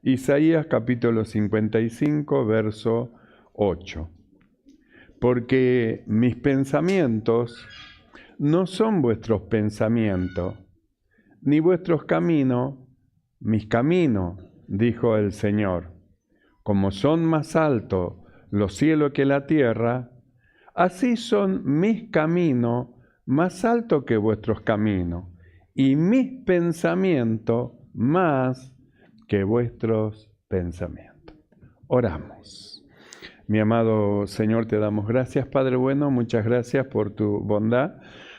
Isaías capítulo 55, verso 8. Porque mis pensamientos no son vuestros pensamientos, ni vuestros caminos, mis caminos, dijo el Señor. Como son más altos los cielos que la tierra, así son mis caminos más altos que vuestros caminos, y mis pensamientos más que vuestros pensamientos. Oramos. Mi amado Señor, te damos gracias, Padre bueno, muchas gracias por tu bondad,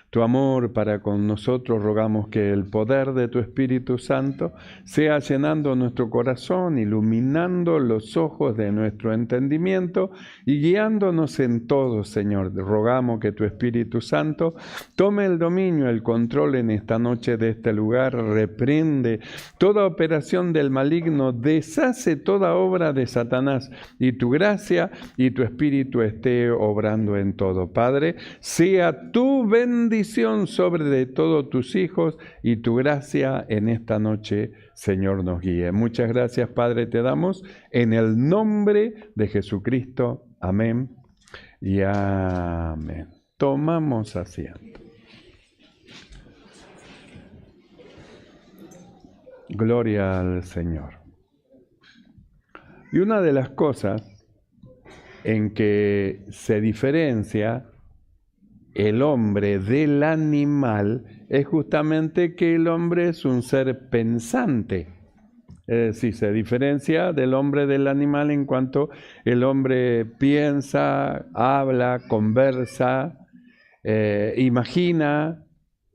tu amor para con nosotros. Rogamos que el poder de tu Espíritu Santo sea llenando nuestro corazón, iluminando los ojos de nuestro entendimiento y guiándonos en todo, Señor. Rogamos que tu Espíritu Santo tome el dominio, el control en esta noche de este lugar, reprende toda operación del maligno, deshace toda obra de Satanás, y tu gracia y tu Espíritu esté obrando en todo. Padre, sea tu bendición sobre de todos tus hijos, y tu gracia en esta noche, Señor, nos guíe. Muchas gracias, Padre, te damos en el nombre de Jesucristo. Amén y amén. Tomamos asiento. Gloria al Señor. Y una de las cosas en que se diferencia el hombre del animal es justamente que el hombre es un ser pensante. Es decir, se diferencia del hombre del animal en cuanto el hombre piensa, habla, conversa, imagina,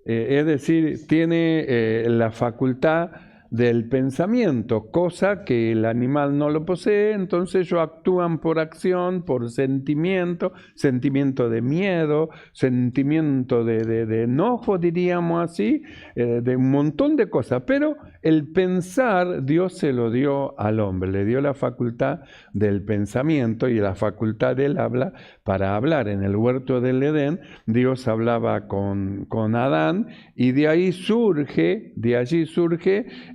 es decir, tiene la facultad del pensamiento, cosa que el animal no lo posee. Entonces ellos actúan por acción, por sentimiento, sentimiento de miedo, sentimiento de enojo, diríamos así, de un montón de cosas. Pero el pensar Dios se lo dio al hombre, le dio la facultad del pensamiento y la facultad del habla para hablar. En el huerto del Edén Dios hablaba con Adán, y de allí surge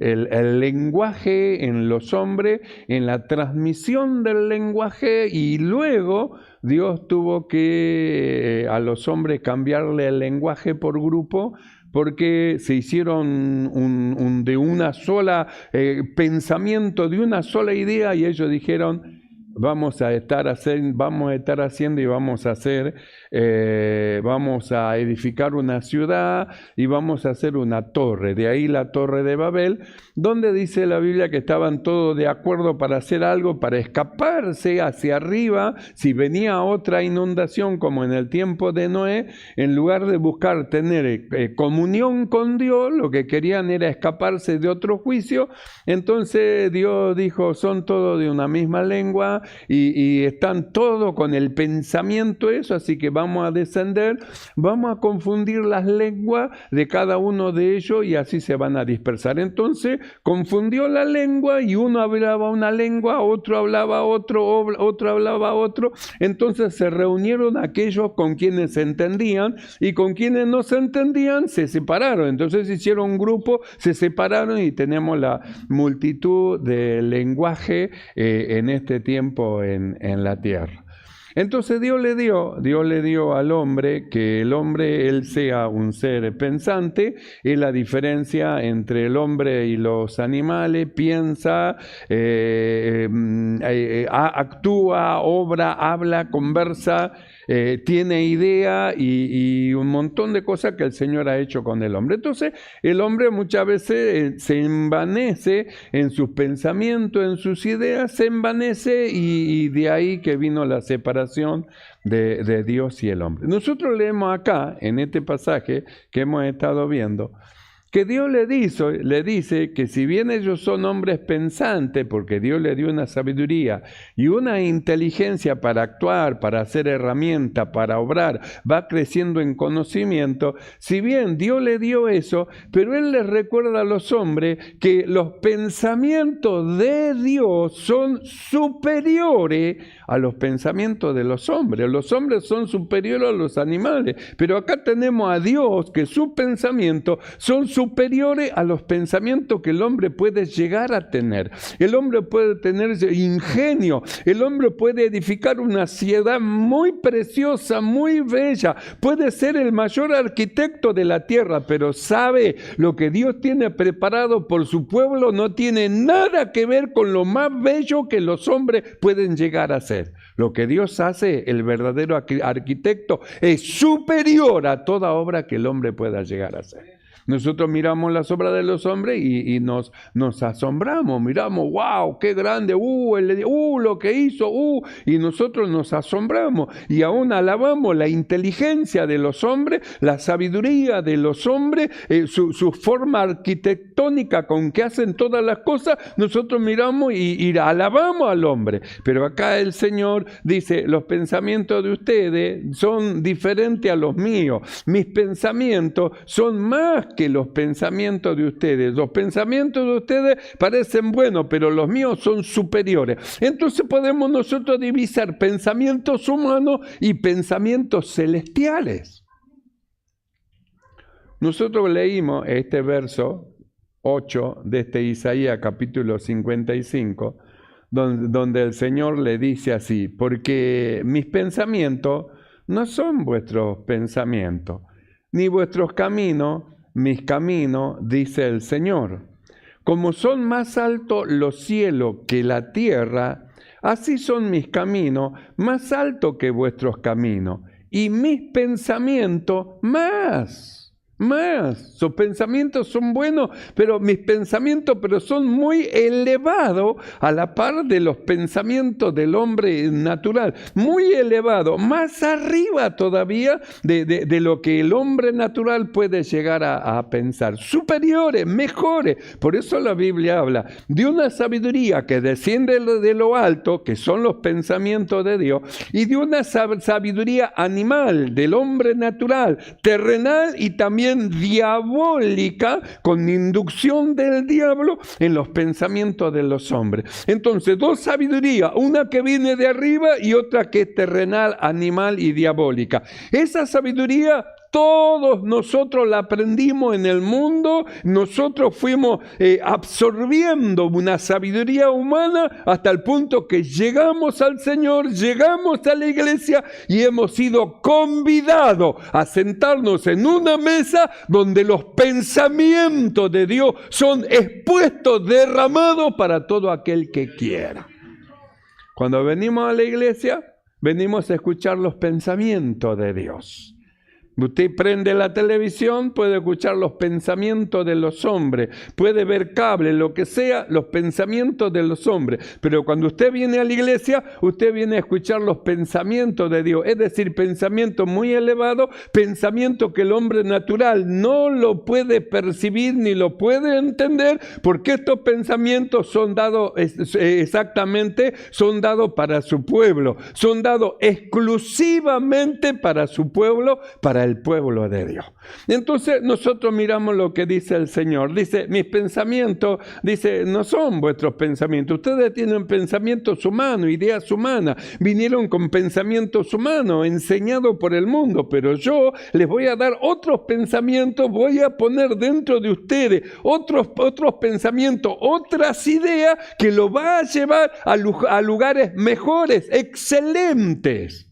el lenguaje en los hombres, en la transmisión del lenguaje, y luego Dios tuvo que a los hombres cambiarle el lenguaje por grupo, porque se hicieron de una sola pensamiento, de una sola idea, y ellos dijeron: vamos a estar haciendo y vamos a hacer, vamos a edificar una ciudad y vamos a hacer una torre. De ahí la Torre de Babel, donde dice la Biblia que estaban todos de acuerdo para hacer algo, para escaparse hacia arriba si venía otra inundación como en el tiempo de Noé. En lugar de buscar tener comunión con Dios, lo que querían era escaparse de otro juicio. Entonces Dios dijo: son todos de una misma lengua y están todos con el pensamiento eso, así que vamos a descender, vamos a confundir las lenguas de cada uno de ellos y así se van a dispersar. Entonces confundió la lengua, y uno hablaba una lengua, otro hablaba otro hablaba otro. Entonces se reunieron aquellos con quienes se entendían, y con quienes no se entendían se separaron. Entonces hicieron un grupo, se separaron, y tenemos la multitud de lenguaje en este tiempo en la tierra. Entonces Dios le dio al hombre que el hombre, él sea un ser pensante. Es la diferencia entre el hombre y los animales: piensa, actúa, obra, habla, conversa, tiene idea y un montón de cosas que el Señor ha hecho con el hombre. Entonces el hombre muchas veces se envanece en sus pensamientos, en sus ideas, se envanece, y de ahí que vino la separación de Dios y el hombre. Nosotros leemos acá, en este pasaje que hemos estado viendo, que Dios le dice que si bien ellos son hombres pensantes, porque Dios le dio una sabiduría y una inteligencia para actuar, para hacer herramientas, para obrar, va creciendo en conocimiento. Si bien Dios le dio eso, pero Él les recuerda a los hombres que los pensamientos de Dios son superiores a los pensamientos de los hombres. Los hombres son superiores a los animales, pero acá tenemos a Dios, que sus pensamientos son superiores superiores a los pensamientos que el hombre puede llegar a tener. El hombre puede tener ingenio, el hombre puede edificar una ciudad muy preciosa, muy bella, puede ser el mayor arquitecto de la tierra, pero sabe lo que Dios tiene preparado por su pueblo no tiene nada que ver con lo más bello que los hombres pueden llegar a ser. Lo que Dios hace, el verdadero arquitecto, es superior a toda obra que el hombre pueda llegar a hacer. Nosotros miramos las obras de los hombres y nos asombramos, miramos, wow, qué grande, lo que hizo, y nosotros nos asombramos y aún alabamos la inteligencia de los hombres, la sabiduría de los hombres, su forma arquitectónica con que hacen todas las cosas, nosotros miramos y alabamos al hombre. Pero acá el Señor dice, los pensamientos de ustedes son diferentes a los míos, mis pensamientos son más que los pensamientos de ustedes. Los pensamientos de ustedes parecen buenos, pero los míos son superiores. Entonces podemos nosotros divisar pensamientos humanos y pensamientos celestiales. Nosotros leímos este verso 8 de este Isaías capítulo 55, donde el Señor le dice así, porque mis pensamientos no son vuestros pensamientos, ni vuestros caminos mis caminos, dice el Señor. Como son más altos los cielos que la tierra, así son mis caminos más altos que vuestros caminos, y mis pensamientos más. Sus pensamientos son buenos, pero mis pensamientos son muy elevados a la par de los pensamientos del hombre natural. Muy elevado, más arriba todavía de lo que el hombre natural puede llegar a pensar. Superiores, mejores. Por eso la Biblia habla de una sabiduría que desciende de lo alto, que son los pensamientos de Dios, y de una sabiduría animal, del hombre natural, terrenal y también diabólica, con inducción del diablo en los pensamientos de los hombres. Entonces, dos sabidurías, una que viene de arriba y otra que es terrenal, animal y diabólica. Esa sabiduría todos nosotros la aprendimos en el mundo, nosotros fuimos absorbiendo una sabiduría humana hasta el punto que llegamos al Señor, llegamos a la iglesia y hemos sido convidados a sentarnos en una mesa donde los pensamientos de Dios son expuestos, derramados para todo aquel que quiera. Cuando venimos a la iglesia, venimos a escuchar los pensamientos de Dios. Usted prende la televisión, puede escuchar los pensamientos de los hombres, puede ver cable, lo que sea, los pensamientos de los hombres. Pero cuando usted viene a la iglesia, usted viene a escuchar los pensamientos de Dios. Es decir, pensamientos muy elevados, pensamientos que el hombre natural no lo puede percibir ni lo puede entender, porque estos pensamientos son dados son dados para su pueblo, son dados exclusivamente para su pueblo, para el pueblo de Dios. Entonces nosotros miramos lo que dice el Señor. Dice, mis pensamientos, dice, no son vuestros pensamientos. Ustedes tienen pensamientos humanos, ideas humanas. Vinieron con pensamientos humanos, enseñados por el mundo. Pero yo les voy a dar otros pensamientos, voy a poner dentro de ustedes otros pensamientos, otras ideas que lo va a llevar a lugares mejores, excelentes.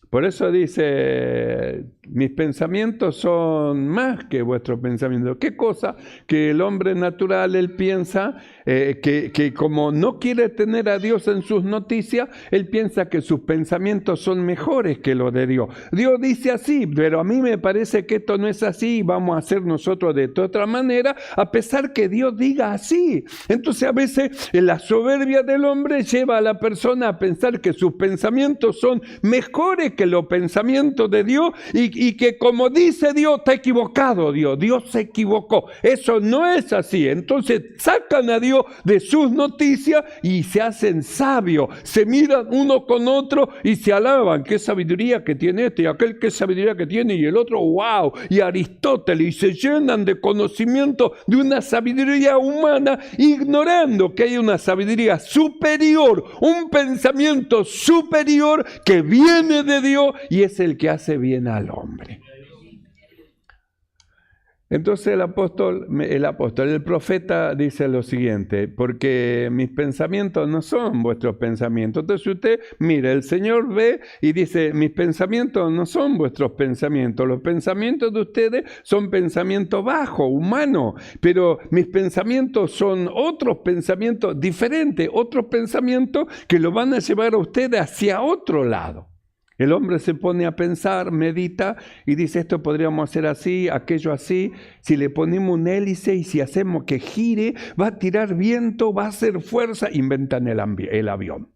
Por eso dice, mis pensamientos son más que vuestros pensamientos. ¿Qué cosa? Que el hombre natural, él piensa que como no quiere tener a Dios en sus noticias, él piensa que sus pensamientos son mejores que los de Dios. Dios dice así, pero a mí me parece que esto no es así y vamos a hacer nosotros de otra manera, a pesar que Dios diga así. Entonces a veces la soberbia del hombre lleva a la persona a pensar que sus pensamientos son mejores que los pensamientos de Dios y que como dice Dios, está equivocado Dios se equivocó. Eso no es así. Entonces sacan a Dios de sus noticias y se hacen sabios, se miran uno con otro y se alaban. Qué sabiduría que tiene este y aquel, qué sabiduría que tiene y el otro, wow, y Aristóteles, y se llenan de conocimiento de una sabiduría humana, ignorando que hay una sabiduría superior, un pensamiento superior que viene de Dios y es el que hace bien al hombre. Entonces el profeta dice lo siguiente: porque mis pensamientos no son vuestros pensamientos. Entonces usted, mire, el Señor ve y dice, mis pensamientos no son vuestros pensamientos. Los pensamientos de ustedes son pensamientos bajos, humanos, pero mis pensamientos son otros pensamientos diferentes, otros pensamientos que lo van a llevar a ustedes hacia otro lado. El hombre se pone a pensar, medita y dice, esto podríamos hacer así, aquello así. Si le ponemos un hélice y si hacemos que gire, va a tirar viento, va a hacer fuerza, inventan el avión.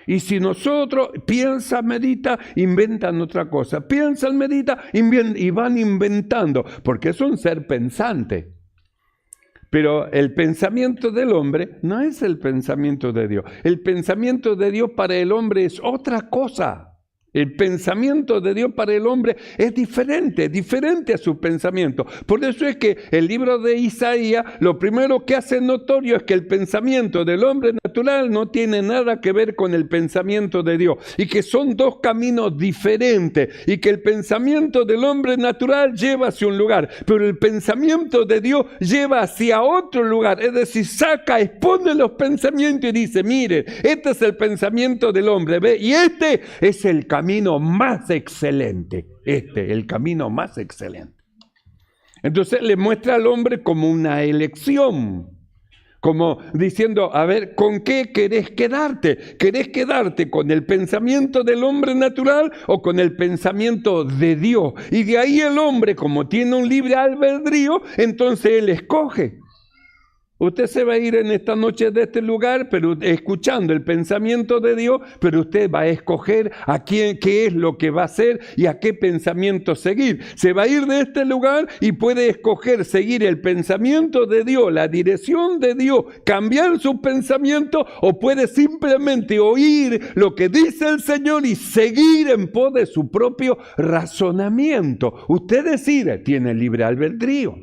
Y si nosotros piensa, medita, inventan otra cosa. Piensan, medita, y van inventando, porque es un ser pensante. Pero el pensamiento del hombre no es el pensamiento de Dios. El pensamiento de Dios para el hombre es otra cosa. El pensamiento de Dios para el hombre es diferente a su pensamiento. Por eso es que el libro de Isaías, lo primero que hace notorio es que el pensamiento del hombre natural no tiene nada que ver con el pensamiento de Dios. Y que son dos caminos diferentes. Y que el pensamiento del hombre natural lleva hacia un lugar. Pero el pensamiento de Dios lleva hacia otro lugar. Es decir, expone los pensamientos y dice, mire, este es el pensamiento del hombre. ¿Ve? Y este es el camino más excelente, el camino más excelente. Entonces le muestra al hombre como una elección, como diciendo, a ver, ¿con qué querés quedarte? ¿Querés quedarte con el pensamiento del hombre natural o con el pensamiento de Dios? Y de ahí el hombre, como tiene un libre albedrío, entonces él escoge. Usted se va a ir en esta noche de este lugar, pero escuchando el pensamiento de Dios, pero usted va a escoger a quién, qué es lo que va a hacer y a qué pensamiento seguir. Se va a ir de este lugar y puede escoger seguir el pensamiento de Dios, la dirección de Dios, cambiar su pensamiento, o puede simplemente oír lo que dice el Señor y seguir en pos de su propio razonamiento. Usted decide, tiene libre albedrío.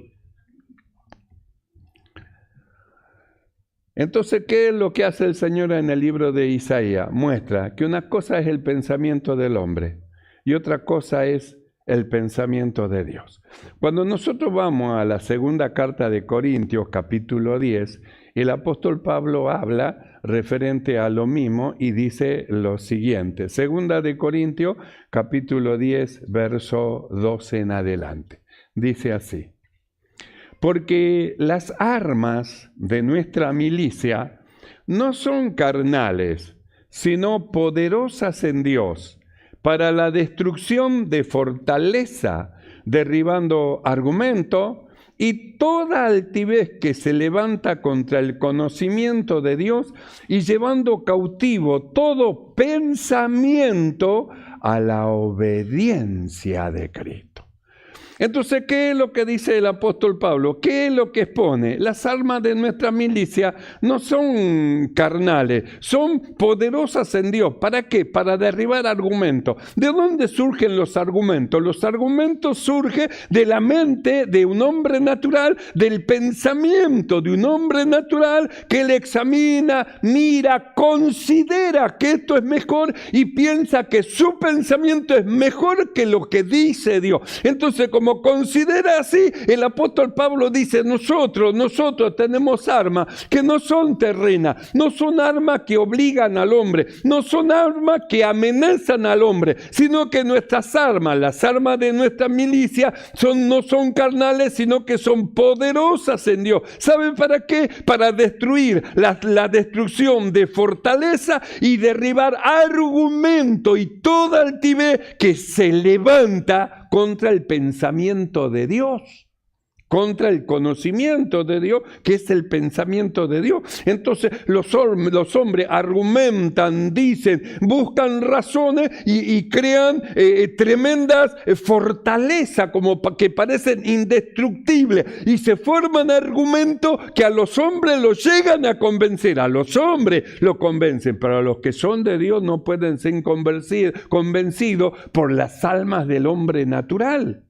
Entonces, ¿qué es lo que hace el Señor en el libro de Isaías? Muestra que una cosa es el pensamiento del hombre y otra cosa es el pensamiento de Dios. Cuando nosotros vamos a la segunda carta de Corintios, capítulo 10, el apóstol Pablo habla referente a lo mismo y dice lo siguiente. Segunda de Corintios, capítulo 10, verso 12 en adelante. Dice así: porque las armas de nuestra milicia no son carnales, sino poderosas en Dios, para la destrucción de fortaleza, derribando argumento y toda altivez que se levanta contra el conocimiento de Dios, y llevando cautivo todo pensamiento a la obediencia de Cristo. Entonces, ¿qué es lo que dice el apóstol Pablo? ¿Qué es lo que expone? Las armas de nuestra milicia no son carnales, son poderosas en Dios. ¿Para qué? Para derribar argumentos. ¿De dónde surgen los argumentos? Los argumentos surgen de la mente de un hombre natural, del pensamiento de un hombre natural que le examina, mira, considera que esto es mejor y piensa que su pensamiento es mejor que lo que dice Dios. Entonces, como considera así, el apóstol Pablo dice, nosotros tenemos armas que no son terrenas, no son armas que obligan al hombre, no son armas que amenazan al hombre, sino que nuestras armas, las armas de nuestra milicia, no son carnales, sino que son poderosas en Dios. ¿Saben para qué? Para destruir la destrucción de fortaleza y derribar argumento y toda altivez que se levanta contra el pensamiento de Dios, contra el conocimiento de Dios, que es el pensamiento de Dios. Entonces los hombres argumentan, dicen, buscan razones y crean tremendas fortalezas como que parecen indestructibles, y se forman argumentos que a los hombres los llegan a convencer. A los hombres los convencen, pero a los que son de Dios no pueden ser convencidos por las almas del hombre natural.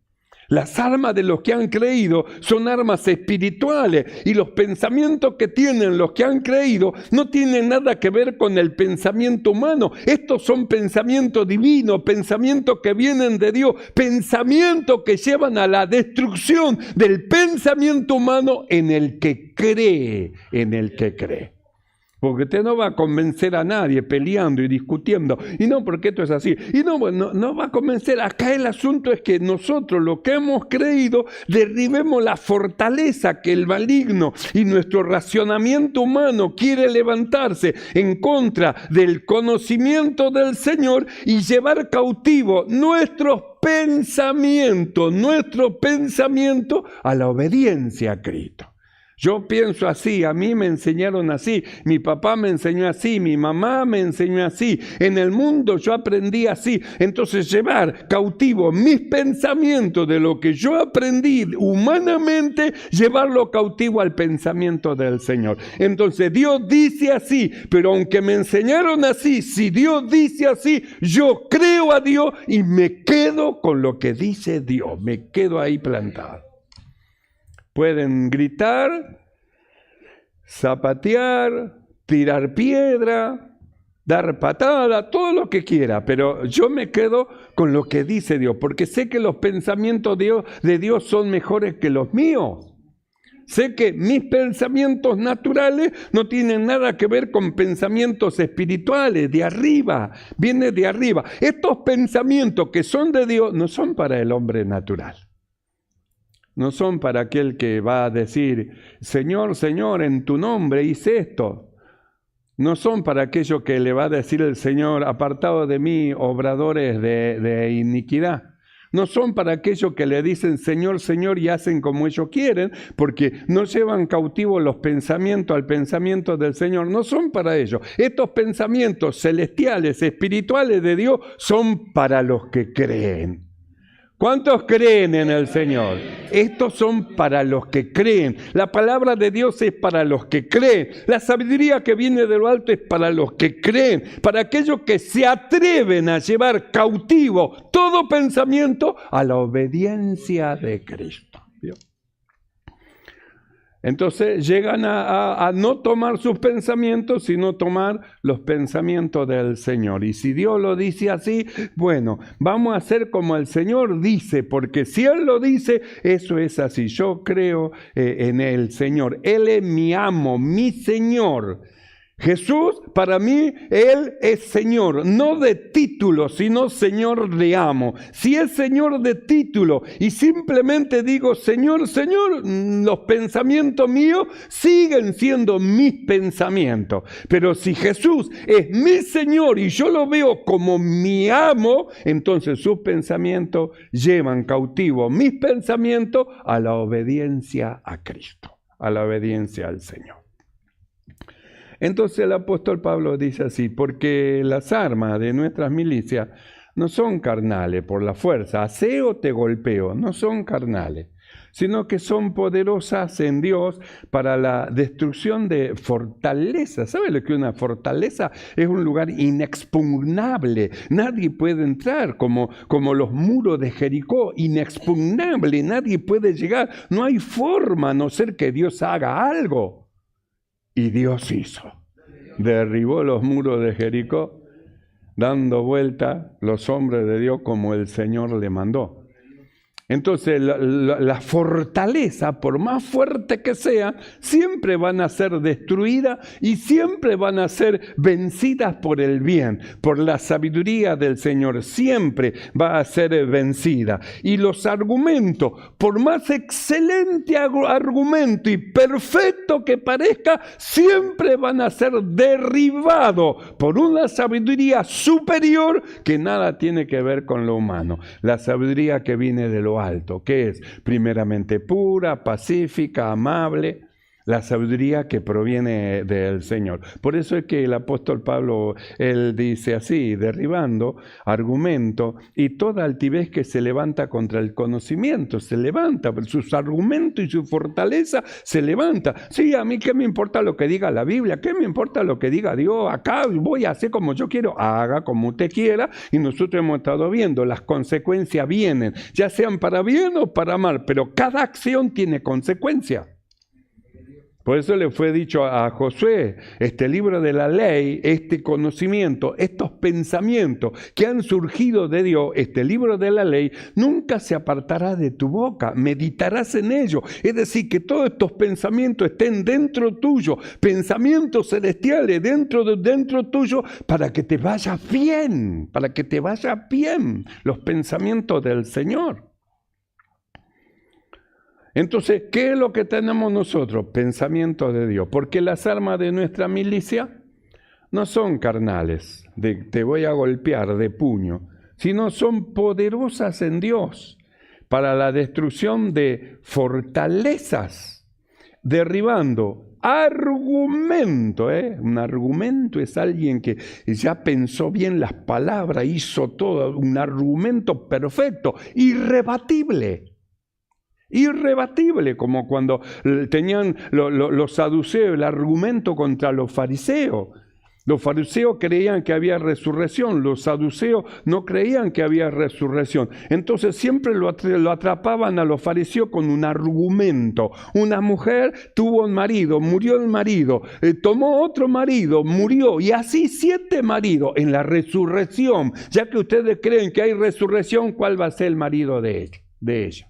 Las armas de los que han creído son armas espirituales y los pensamientos que tienen los que han creído no tienen nada que ver con el pensamiento humano. Estos son pensamientos divinos, pensamientos que vienen de Dios, pensamientos que llevan a la destrucción del pensamiento humano en el que cree, Porque usted no va a convencer a nadie peleando y discutiendo. Y no, porque esto es así. Y no va a convencer. Acá el asunto es que nosotros, lo que hemos creído, derribemos la fortaleza que el maligno y nuestro racionamiento humano quiere levantarse en contra del conocimiento del Señor y llevar cautivo nuestro pensamiento a la obediencia a Cristo. Yo pienso así, a mí me enseñaron así, mi papá me enseñó así, mi mamá me enseñó así, en el mundo yo aprendí así. Entonces llevar cautivo mis pensamientos de lo que yo aprendí humanamente, llevarlo cautivo al pensamiento del Señor. Entonces Dios dice así, pero aunque me enseñaron así, si Dios dice así, yo creo a Dios y me quedo con lo que dice Dios, me quedo ahí plantado. Pueden gritar, zapatear, tirar piedra, dar patada, todo lo que quiera, pero yo me quedo con lo que dice Dios, porque sé que los pensamientos de Dios son mejores que los míos. Sé que mis pensamientos naturales no tienen nada que ver con pensamientos espirituales, de arriba, viene de arriba. Estos pensamientos que son de Dios no son para el hombre natural. No son para aquel que va a decir, Señor, Señor, en tu nombre hice esto. No son para aquello que le va a decir el Señor, apartado de mí, obradores de iniquidad. No son para aquellos que le dicen, Señor, Señor, y hacen como ellos quieren, porque no llevan cautivos los pensamientos al pensamiento del Señor. No son para ellos. Estos pensamientos celestiales, espirituales de Dios, son para los que creen. ¿Cuántos creen en el Señor? Estos son para los que creen. La palabra de Dios es para los que creen. La sabiduría que viene de lo alto es para los que creen. Para aquellos que se atreven a llevar cautivo todo pensamiento a la obediencia de Cristo. ¿Vio? Entonces llegan a no tomar sus pensamientos, sino tomar los pensamientos del Señor. Y si Dios lo dice así, bueno, vamos a hacer como el Señor dice, porque si Él lo dice, eso es así. Yo creo en el Señor. Él es mi amo, mi Señor. Jesús, para mí, Él es Señor, no de título, sino Señor de amo. Si es Señor de título y simplemente digo, Señor, Señor, los pensamientos míos siguen siendo mis pensamientos. Pero si Jesús es mi Señor y yo lo veo como mi amo, entonces sus pensamientos llevan cautivo mis pensamientos a la obediencia a Cristo, a la obediencia al Señor. Entonces el apóstol Pablo dice así, porque las armas de nuestras milicias no son carnales por la fuerza, aseo te golpeo, no son carnales, sino que son poderosas en Dios para la destrucción de fortalezas. ¿Sabe lo que una fortaleza? Es un lugar inexpugnable, nadie puede entrar, como los muros de Jericó, inexpugnable, nadie puede llegar, no hay forma a no ser que Dios haga algo. Y Dios hizo. Derribó los muros de Jericó, dando vuelta los hombres de Dios como el Señor le mandó. Entonces la fortaleza, por más fuerte que sea, siempre van a ser destruidas y siempre van a ser vencidas por el bien, por la sabiduría del Señor. Siempre va a ser vencida. Y los argumentos, por más excelente argumento y perfecto que parezca, siempre van a ser derribados por una sabiduría superior que nada tiene que ver con lo humano. La sabiduría que viene de lo alto, que es primeramente pura, pacífica, amable, La sabiduría que proviene del Señor. Por eso es que el apóstol Pablo, él dice así, derribando argumento y toda altivez que se levanta contra el conocimiento, se levanta, sus argumentos y su fortaleza se levanta. Sí, a mí qué me importa lo que diga la Biblia, qué me importa lo que diga Dios, acá voy a hacer como yo quiero, haga como usted quiera, y nosotros hemos estado viendo, las consecuencias vienen, ya sean para bien o para mal, pero cada acción tiene consecuencia. Por eso le fue dicho a Josué, este libro de la ley, este conocimiento, estos pensamientos que han surgido de Dios, este libro de la ley, nunca se apartará de tu boca, meditarás en ello. Es decir, que todos estos pensamientos estén dentro tuyo, pensamientos celestiales dentro tuyo, para que te vaya bien, los pensamientos del Señor. Entonces, ¿qué es lo que tenemos nosotros? Pensamiento de Dios. Porque las armas de nuestra milicia no son carnales, de te voy a golpear de puño, sino son poderosas en Dios para la destrucción de fortalezas, derribando argumento. Un argumento es alguien que ya pensó bien las palabras, hizo todo, un argumento perfecto, irrebatible. Irrebatible, como cuando tenían los saduceos el argumento contra los fariseos. Los fariseos creían que había resurrección, los saduceos no creían que había resurrección. Entonces siempre lo atrapaban a los fariseos con un argumento. Una mujer tuvo un marido, murió el marido, tomó otro marido, murió, y así 7 maridos en la resurrección. Ya que ustedes creen que hay resurrección, ¿cuál va a ser el marido de ella?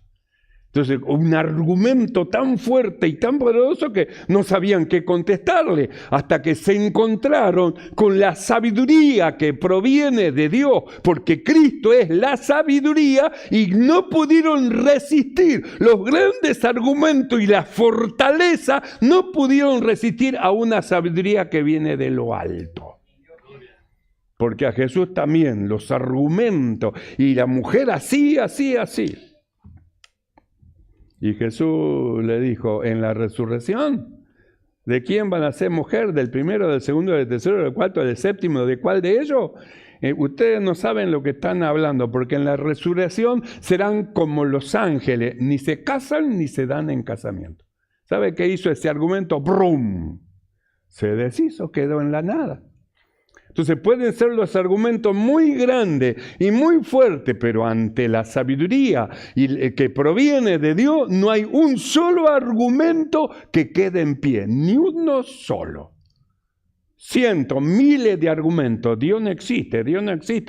Entonces, un argumento tan fuerte y tan poderoso que no sabían qué contestarle, hasta que se encontraron con la sabiduría que proviene de Dios, porque Cristo es la sabiduría, y no pudieron resistir los grandes argumentos y la fortaleza, no pudieron resistir a una sabiduría que viene de lo alto. Porque a Jesús también los argumentos, y la mujer así. Y Jesús le dijo, en la resurrección, ¿de quién van a ser mujer? ¿Del primero, del segundo, del tercero, del cuarto, del séptimo? ¿De cuál de ellos? Ustedes no saben lo que están hablando, porque en la resurrección serán como los ángeles, ni se casan ni se dan en casamiento. ¿Sabe qué hizo ese argumento? ¡Brum! Se deshizo, quedó en la nada. Entonces pueden ser los argumentos muy grandes y muy fuertes, pero ante la sabiduría que proviene de Dios, no hay un solo argumento que quede en pie, ni uno solo. Cientos, miles de argumentos. Dios no existe,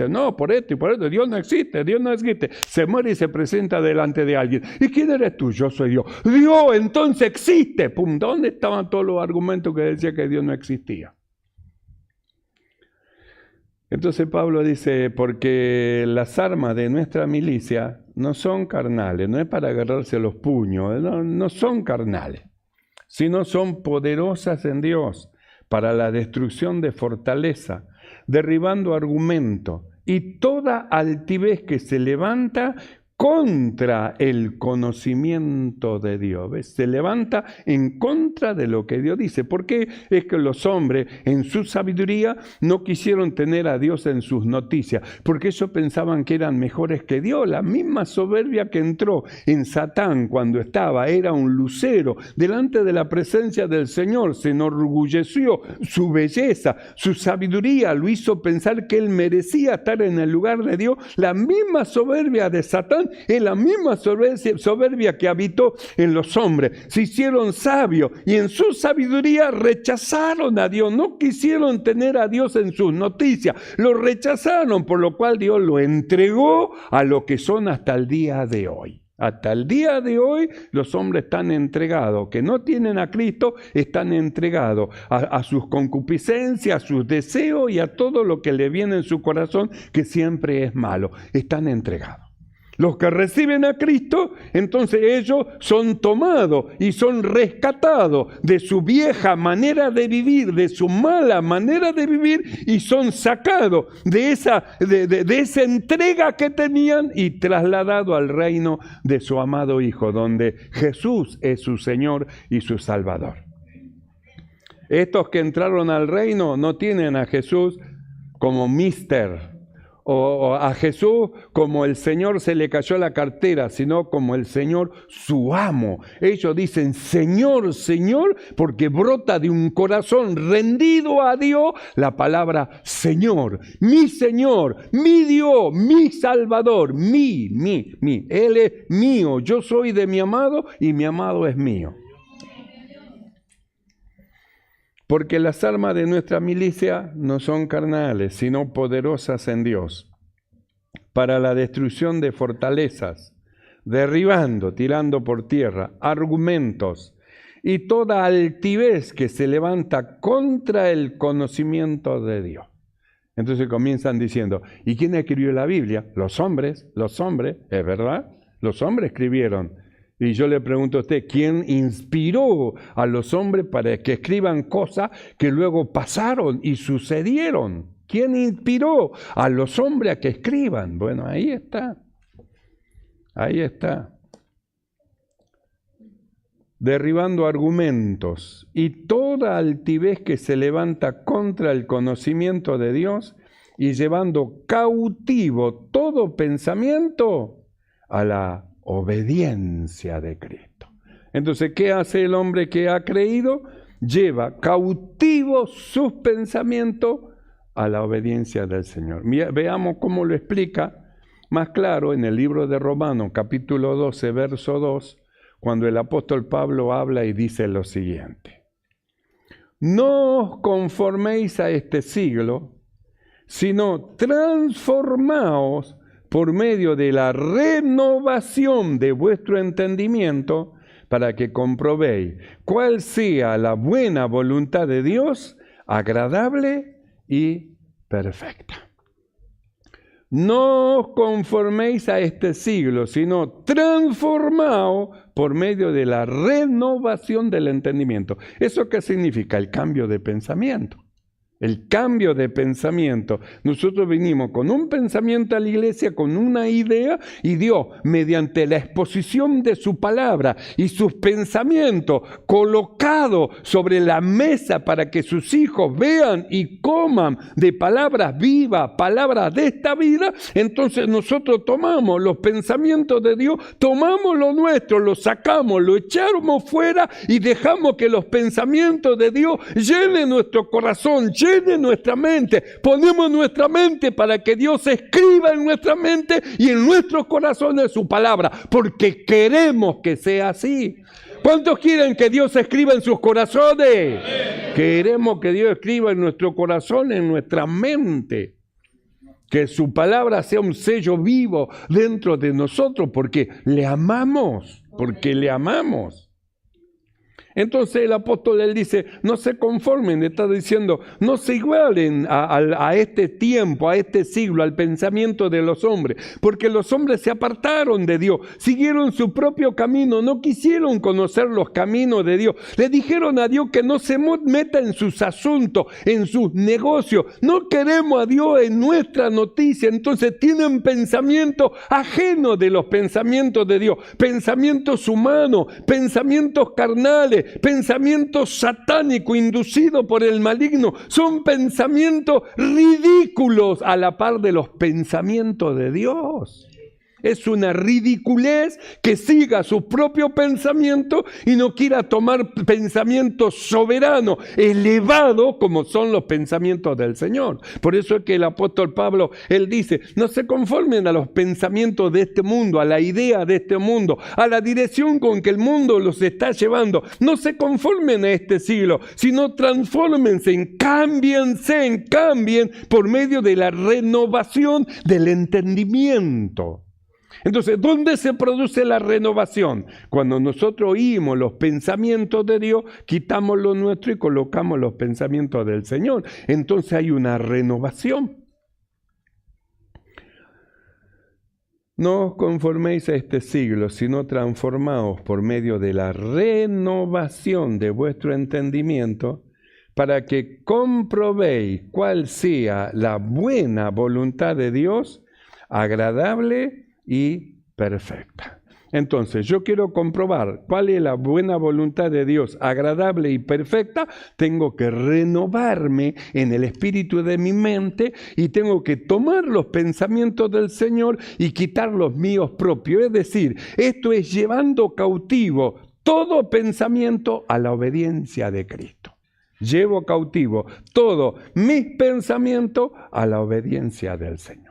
no, por esto y por esto, Dios no existe. Se muere y se presenta delante de alguien. ¿Y quién eres tú? Yo soy Dios. Dios entonces existe. ¡Pum! ¿Dónde estaban todos los argumentos que decían que Dios no existía? Entonces Pablo dice, porque las armas de nuestra milicia no son carnales, no es para agarrarse a los puños, no son carnales, sino son poderosas en Dios para la destrucción de fortaleza, derribando argumento y toda altivez que se levanta contra el conocimiento de Dios. ¿Ves? Se levanta en contra de lo que Dios dice. ¿Por qué es que los hombres en su sabiduría no quisieron tener a Dios en sus noticias? Porque ellos pensaban que eran mejores que Dios. La misma soberbia que entró en Satán cuando era un lucero delante de la presencia del Señor, se enorgulleció, su belleza, su sabiduría lo hizo pensar que él merecía estar en el lugar de Dios. La misma soberbia de Satán es la misma soberbia que habitó en los hombres. Se hicieron sabios y en su sabiduría rechazaron a Dios. No quisieron tener a Dios en sus noticias. Lo rechazaron, por lo cual Dios lo entregó a lo que son hasta el día de hoy. Hasta el día de hoy los hombres están entregados, que no tienen a Cristo, están entregados a sus concupiscencias, a sus deseos y a todo lo que le viene en su corazón, que siempre es malo. Están entregados. Los que reciben a Cristo, entonces ellos son tomados y son rescatados de su vieja manera de vivir, de su mala manera de vivir, y son sacados de esa entrega que tenían y trasladados al reino de su amado Hijo, donde Jesús es su Señor y su Salvador. Estos que entraron al reino no tienen a Jesús como mister, o a Jesús como el Señor se le cayó la cartera, sino como el Señor su amo. Ellos dicen Señor, Señor, porque brota de un corazón rendido a Dios la palabra Señor, mi Dios, mi Salvador, mi. Él es mío, yo soy de mi amado y mi amado es mío. Porque las armas de nuestra milicia no son carnales, sino poderosas en Dios, para la destrucción de fortalezas, derribando, tirando por tierra, argumentos y toda altivez que se levanta contra el conocimiento de Dios. Entonces comienzan diciendo, ¿y quién escribió la Biblia? Los hombres, ¿es verdad? Los hombres escribieron. Y yo le pregunto a usted, ¿quién inspiró a los hombres para que escriban cosas que luego pasaron y sucedieron? ¿Quién inspiró a los hombres a que escriban? Bueno, ahí está. Ahí está. Derribando argumentos y toda altivez que se levanta contra el conocimiento de Dios y llevando cautivo todo pensamiento a la obediencia de Cristo. Entonces, ¿qué hace el hombre que ha creído? Lleva cautivo sus pensamientos a la obediencia del Señor. Veamos cómo lo explica más claro en el libro de Romanos, capítulo 12, verso 2, cuando el apóstol Pablo habla y dice lo siguiente. No os conforméis a este siglo, sino transformaos por medio de la renovación de vuestro entendimiento, para que comprobéis cuál sea la buena voluntad de Dios, agradable y perfecta. No os conforméis a este siglo, sino transformaos por medio de la renovación del entendimiento. ¿Eso qué significa? El cambio de pensamiento. El cambio de pensamiento. Nosotros venimos con un pensamiento a la iglesia, con una idea, y Dios, mediante la exposición de su palabra y sus pensamientos colocados sobre la mesa para que sus hijos vean y coman de palabras vivas, palabras de esta vida, entonces nosotros tomamos los pensamientos de Dios, tomamos lo nuestro, lo sacamos, lo echamos fuera y dejamos que los pensamientos de Dios llenen nuestro corazón, llene nuestra mente, ponemos nuestra mente para que Dios escriba en nuestra mente y en nuestros corazones su palabra, porque queremos que sea así. ¿Cuántos quieren que Dios escriba en sus corazones? Queremos que Dios escriba en nuestro corazón, en nuestra mente. Que su palabra sea un sello vivo dentro de nosotros, porque le amamos, Entonces el apóstol, él dice, no se conformen, está diciendo, no se igualen a este tiempo, a este siglo, al pensamiento de los hombres, porque los hombres se apartaron de Dios, siguieron su propio camino, no quisieron conocer los caminos de Dios, le dijeron a Dios que no se meta en sus asuntos, en sus negocios, no queremos a Dios en nuestra noticia, entonces tienen pensamientos ajenos de los pensamientos de Dios, pensamientos humanos, pensamientos carnales, pensamientos satánicos inducidos por el maligno, son pensamientos ridículos a la par de los pensamientos de Dios. Es una ridiculez que siga su propio pensamiento y no quiera tomar pensamientos soberanos, elevados como son los pensamientos del Señor. Por eso es que el apóstol Pablo, él dice, no se conformen a los pensamientos de este mundo, a la idea de este mundo, a la dirección con que el mundo los está llevando. No se conformen a este siglo, sino transfórmense, cambien por medio de la renovación del entendimiento. Entonces, ¿dónde se produce la renovación? Cuando nosotros oímos los pensamientos de Dios, quitamos lo nuestro y colocamos los pensamientos del Señor. Entonces hay una renovación. No os conforméis a este siglo, sino transformaos por medio de la renovación de vuestro entendimiento, para que comprobéis cuál sea la buena voluntad de Dios, agradable y perfecta. Entonces, yo quiero comprobar cuál es la buena voluntad de Dios, agradable y perfecta. Tengo que renovarme en el espíritu de mi mente y tengo que tomar los pensamientos del Señor y quitar los míos propios. Es decir, esto es llevando cautivo todo pensamiento a la obediencia de Cristo. Llevo cautivo todos mis pensamientos a la obediencia del Señor.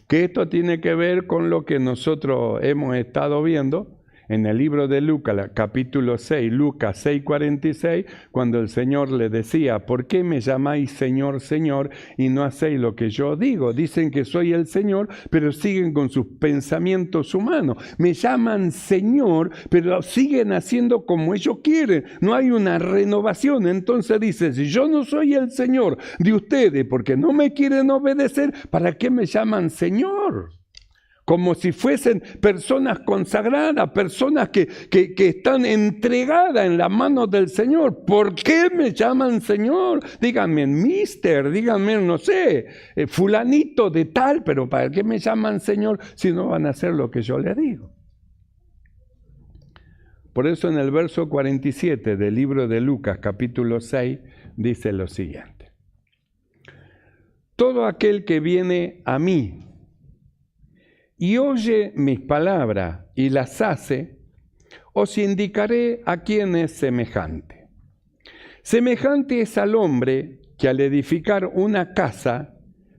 Que esto tiene que ver con lo que nosotros hemos estado viendo en el libro de Lucas, capítulo 6, Lucas 6:46, cuando el Señor le decía: ¿por qué me llamáis Señor, Señor, y no hacéis lo que yo digo? Dicen que soy el Señor, pero siguen con sus pensamientos humanos. Me llaman Señor, pero siguen haciendo como ellos quieren. No hay una renovación. Entonces dice: si yo no soy el Señor de ustedes porque no me quieren obedecer, ¿para qué me llaman Señor? Como si fuesen personas consagradas, personas que están entregadas en las manos del Señor. ¿Por qué me llaman Señor? Díganme mister, díganme, no sé, fulanito de tal, pero ¿para qué me llaman Señor si no van a hacer lo que yo les digo? Por eso en el verso 47 del libro de Lucas, capítulo 6, dice lo siguiente: todo aquel que viene a mí y oye mis palabras y las hace, os indicaré a quién es semejante. Semejante es al hombre que al edificar una casa,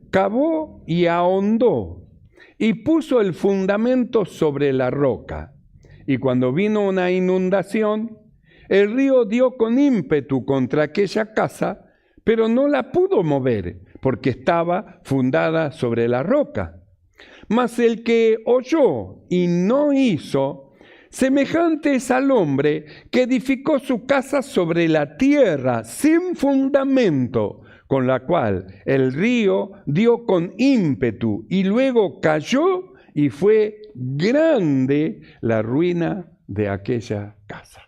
cavó y ahondó, y puso el fundamento sobre la roca. Y cuando vino una inundación, el río dio con ímpetu contra aquella casa, pero no la pudo mover, porque estaba fundada sobre la roca. Mas el que oyó y no hizo, semejante es al hombre que edificó su casa sobre la tierra sin fundamento, con la cual el río dio con ímpetu y luego cayó, y fue grande la ruina de aquella casa.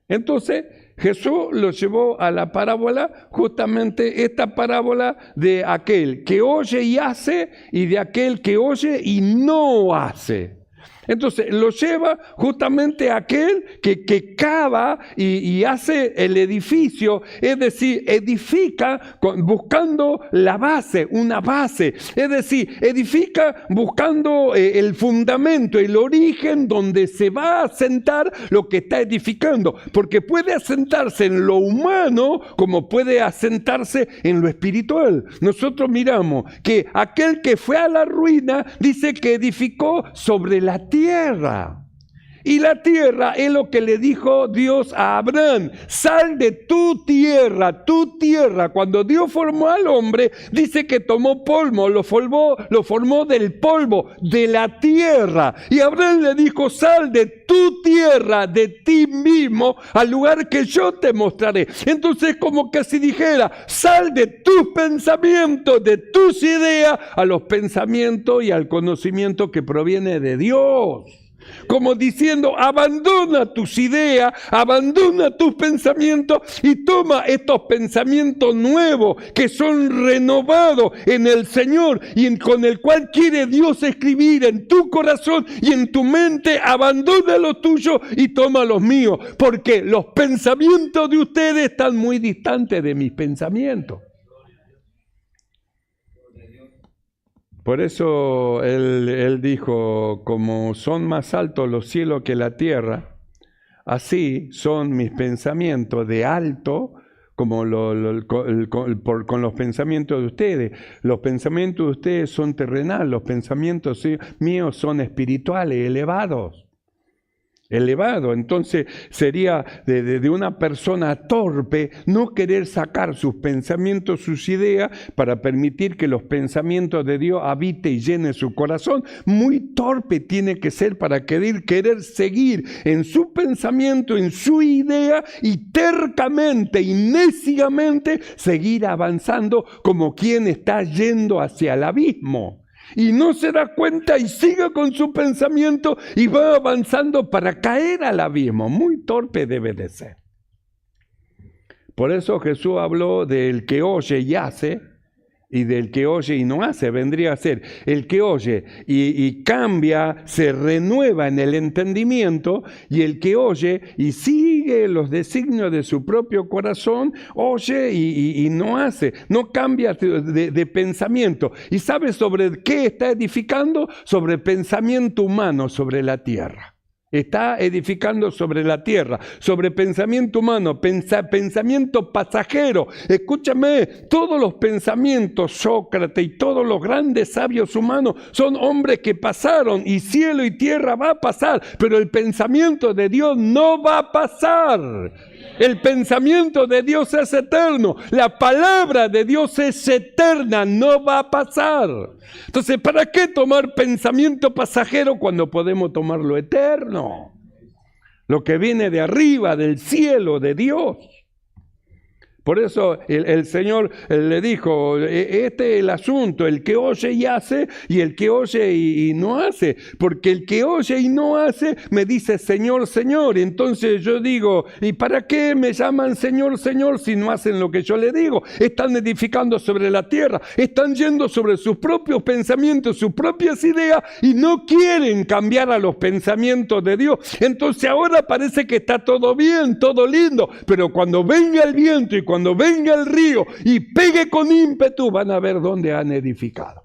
Entonces Jesús lo llevó a la parábola, justamente esta parábola de aquel que oye y hace, y de aquel que oye y no hace. Entonces lo lleva justamente a aquel que cava y hace el edificio, es decir, edifica buscando la base, una base, es decir, edifica buscando el fundamento, el origen donde se va a asentar lo que está edificando, porque puede asentarse en lo humano como puede asentarse en lo espiritual. Nosotros miramos que aquel que fue a la ruina dice que edificó sobre la tierra. Y la tierra es lo que le dijo Dios a Abraham: sal de tu tierra, tu tierra. Cuando Dios formó al hombre, dice que tomó polvo, lo formó del polvo, de la tierra. Y Abraham le dijo: sal de tu tierra, de ti mismo, al lugar que yo te mostraré. Entonces, como que si dijera: sal de tus pensamientos, de tus ideas, a los pensamientos y al conocimiento que proviene de Dios. Como diciendo: abandona tus ideas, abandona tus pensamientos y toma estos pensamientos nuevos que son renovados en el Señor y con el cual quiere Dios escribir en tu corazón y en tu mente. Abandona lo tuyo y toma los míos, porque los pensamientos de ustedes están muy distantes de mis pensamientos. Por eso él dijo: como son más altos los cielos que la tierra, así son mis pensamientos de alto como con los pensamientos de ustedes. Los pensamientos de ustedes son terrenales, los pensamientos míos son espirituales, elevados. Entonces sería de una persona torpe no querer sacar sus pensamientos, sus ideas, para permitir que los pensamientos de Dios habite y llene su corazón. Muy torpe tiene que ser para querer seguir en su pensamiento, en su idea, y tercamente y neciamente seguir avanzando como quien está yendo hacia el abismo. Y no se da cuenta y sigue con su pensamiento y va avanzando para caer al abismo. Muy torpe debe de ser. Por eso Jesús habló del que oye y hace, y del que oye y no hace. Vendría a ser el que oye y cambia, se renueva en el entendimiento, y el que oye y sigue los designios de su propio corazón, oye y no hace, no cambia de pensamiento. ¿Y sabe sobre qué está edificando? Sobre pensamiento humano, sobre la tierra. Está edificando sobre la tierra, sobre pensamiento humano, pensamiento pasajero. Escúchame, todos los pensamientos, Sócrates y todos los grandes sabios humanos son hombres que pasaron, y cielo y tierra va a pasar, pero el pensamiento de Dios no va a pasar. El pensamiento de Dios es eterno. La palabra de Dios es eterna, no va a pasar. Entonces, ¿para qué tomar pensamiento pasajero cuando podemos tomar lo eterno? Lo que viene de arriba, del cielo, de Dios. Por eso el Señor le dijo, este es el asunto, el que oye y hace, y el que oye y no hace. Porque el que oye y no hace me dice Señor, Señor. Entonces yo digo, ¿y para qué me llaman Señor, Señor si no hacen lo que yo les digo? Están edificando sobre la tierra, están yendo sobre sus propios pensamientos, sus propias ideas, y no quieren cambiar a los pensamientos de Dios. Entonces ahora parece que está todo bien, todo lindo, pero cuando venga el viento y cuando venga el río y pegue con ímpetu, van a ver dónde han edificado.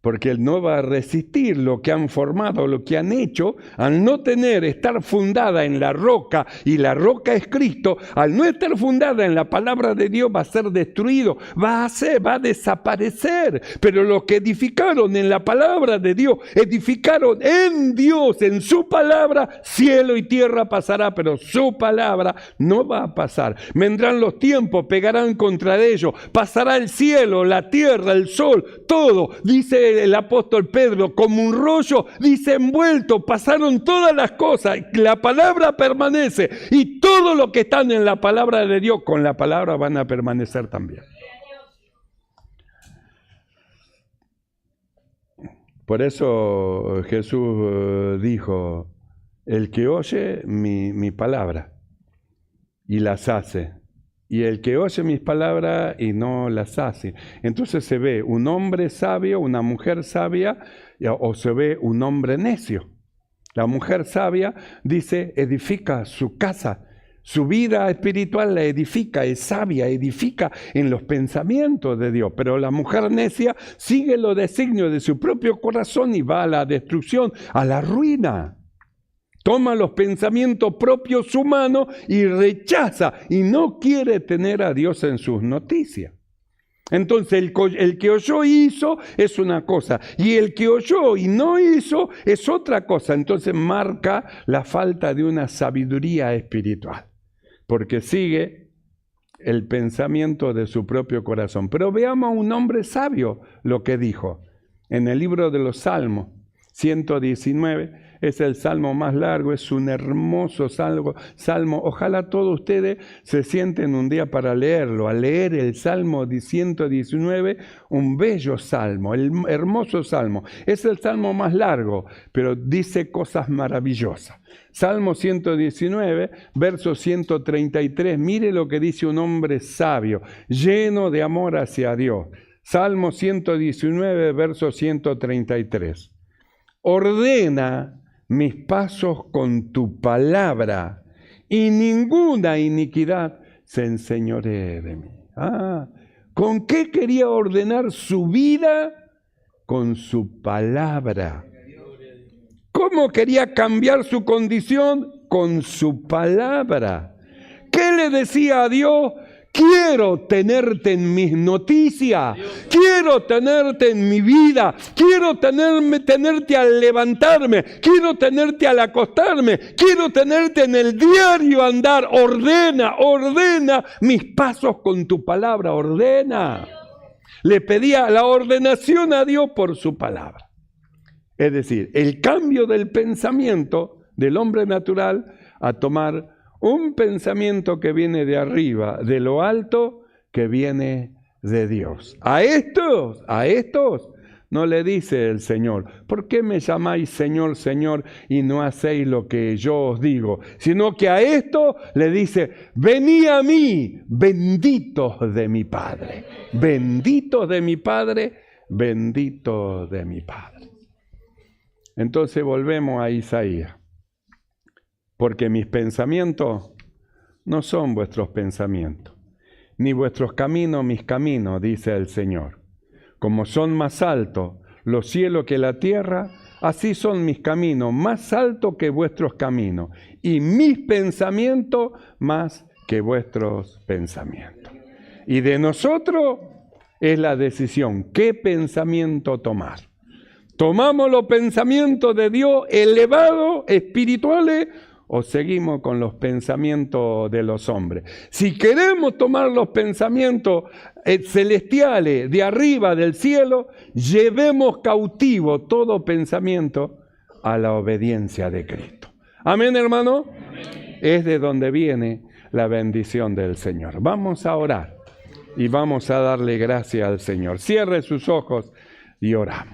Porque Él no va a resistir lo que han formado, lo que han hecho, al no estar fundada en la roca, y la roca es Cristo. Al no estar fundada en la palabra de Dios, va a ser destruido, va a desaparecer. Pero los que edificaron en la palabra de Dios, edificaron en Dios, en su palabra, cielo y tierra pasará, pero su palabra no va a pasar. Vendrán los tiempos, pegarán contra ellos, pasará el cielo, la tierra, el sol, todo. Dice el apóstol Pedro, como un rollo, dice envuelto, pasaron todas las cosas, la palabra permanece, y todo lo que están en la palabra de Dios, con la palabra van a permanecer también. Por eso Jesús dijo, el que oye mi palabra y las hace, y el que oye mis palabras y no las hace. Entonces se ve un hombre sabio, una mujer sabia, o se ve un hombre necio. La mujer sabia dice, edifica su casa, su vida espiritual la edifica, es sabia, edifica en los pensamientos de Dios. Pero la mujer necia sigue los designios de su propio corazón y va a la destrucción, a la ruina. Toma los pensamientos propios humanos y rechaza, y no quiere tener a Dios en sus noticias. Entonces el que oyó y hizo es una cosa, y el que oyó y no hizo es otra cosa. Entonces marca la falta de una sabiduría espiritual, porque sigue el pensamiento de su propio corazón. Pero veamos a un hombre sabio lo que dijo en el libro de los Salmos, 119. Es el salmo más largo, es un hermoso salmo. Ojalá todos ustedes se sienten un día para leerlo, a leer el Salmo 119, un bello salmo, el hermoso salmo. Es el salmo más largo, pero dice cosas maravillosas. Salmo 119, verso 133, mire lo que dice un hombre sabio, lleno de amor hacia Dios. Salmo 119, verso 133. Ordena mis pasos con tu palabra, y ninguna iniquidad se enseñoree de mí. ¿Con qué quería ordenar su vida? Con su palabra. ¿Cómo quería cambiar su condición? Con su palabra. ¿Qué le decía a Dios? Quiero tenerte en mis noticias, quiero tenerte en mi vida, quiero tenerte al levantarme, quiero tenerte al acostarme, quiero tenerte en el diario andar. Ordena mis pasos con tu palabra, ordena. Le pedía la ordenación a Dios por su palabra. Es decir, el cambio del pensamiento del hombre natural a tomar un pensamiento que viene de arriba, de lo alto, que viene de Dios. A estos no le dice el Señor, ¿por qué me llamáis Señor, Señor, y no hacéis lo que yo os digo? Sino que a esto le dice, venid a mí, benditos de mi Padre. Benditos de mi Padre, benditos de mi Padre. Entonces volvemos a Isaías. Porque mis pensamientos no son vuestros pensamientos, ni vuestros caminos mis caminos, dice el Señor. Como son más altos los cielos que la tierra, así son mis caminos más altos que vuestros caminos, y mis pensamientos más que vuestros pensamientos. Y de nosotros es la decisión, ¿qué pensamiento tomar? ¿Tomamos los pensamientos de Dios elevados, espirituales, o seguimos con los pensamientos de los hombres? Si queremos tomar los pensamientos celestiales de arriba del cielo, llevemos cautivo todo pensamiento a la obediencia de Cristo. Amén, hermano. Amén. Es de donde viene la bendición del Señor. Vamos a orar y vamos a darle gracias al Señor. Cierre sus ojos y oramos.